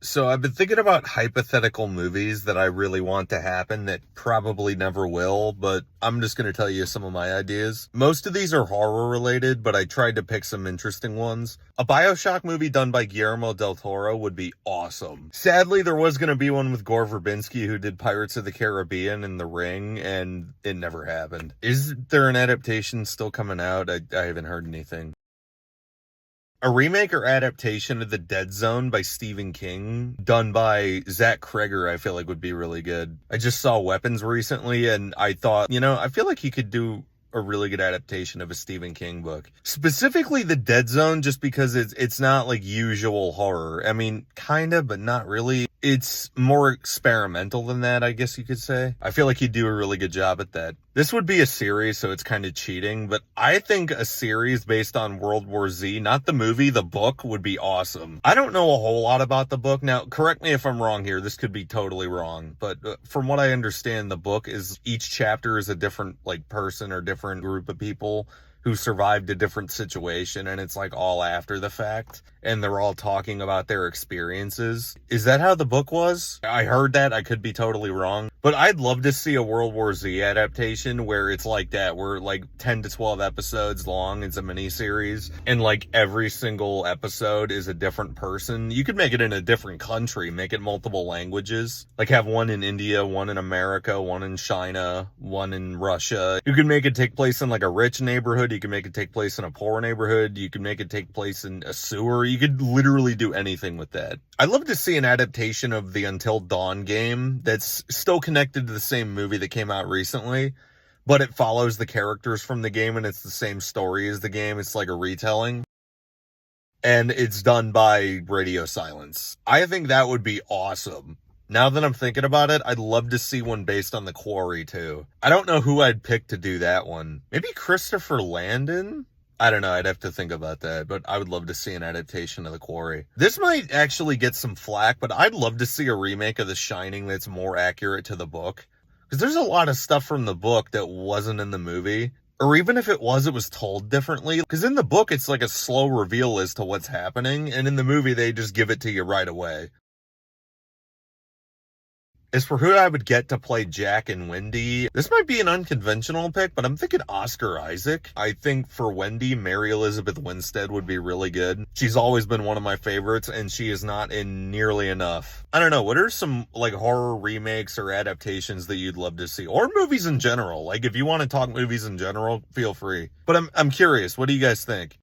So I've been thinking about hypothetical movies that I really want to happen that probably never will, but I'm just going to tell you some of my ideas. Most of these are horror related, but I tried to pick some interesting ones. A BioShock movie done by Guillermo del Toro would be awesome. Sadly, there was going to be one with Gore Verbinski who did Pirates of the Caribbean and The Ring, and it never happened. Is there an adaptation still coming out? I haven't heard anything. A remake or adaptation of The Dead Zone by Stephen King, done by Zach Kreger, I feel like would be really good. I just saw Weapons recently, and I thought, I feel like he could do a really good adaptation of a Stephen King book. Specifically The Dead Zone, just because it's not like usual horror. I mean, kinda, but not really. It's more experimental than that, I guess you could say. I feel like he'd do a really good job at that. This would be a series, so it's kind of cheating, but I think a series based on World War Z, not the movie, the book, would be awesome. I don't know a whole lot about the book. Now, correct me if I'm wrong here. This could be totally wrong, but from what I understand, the book is each chapter is a different person or different group of people who survived a different situation, and it's like all after the fact, and they're all talking about their experiences. Is that how the book was? I heard that. I could be totally wrong. But I'd love to see a World War Z adaptation where it's like that, where like 10 to 12 episodes long. It's a miniseries, and like every single episode is a different person. You could make it in a different country, make it multiple languages. Like have one in India, one in America, one in China, one in Russia. You could make it take place in like a rich neighborhood. You can make it take place in a poor neighborhood. You can make it take place in a sewer. You could literally do anything with that. I'd love to see an adaptation of the Until Dawn game that's still connected to the same movie that came out recently, but it follows the characters from the game and it's the same story as the game. It's like a retelling. And it's done by Radio Silence. I think that would be awesome. Now that I'm thinking about it, I'd love to see one based on The Quarry, too. I don't know who I'd pick to do that one. Maybe Christopher Landon? I don't know, I'd have to think about that, but I would love to see an adaptation of The Quarry. This might actually get some flack, but I'd love to see a remake of The Shining that's more accurate to the book. Because there's a lot of stuff from the book that wasn't in the movie. Or even if it was told differently. Because in the book, it's like a slow reveal as to what's happening, and in the movie, they just give it to you right away. As for who I would get to play Jack and Wendy, this might be an unconventional pick, but I'm thinking Oscar Isaac. I think for Wendy, Mary Elizabeth Winstead would be really good. She's always been one of my favorites, and she is not in nearly enough. I don't know, what are some like horror remakes or adaptations that you'd love to see? Or movies in general. Like if you want to talk movies in general, feel free. But I'm curious, what do you guys think?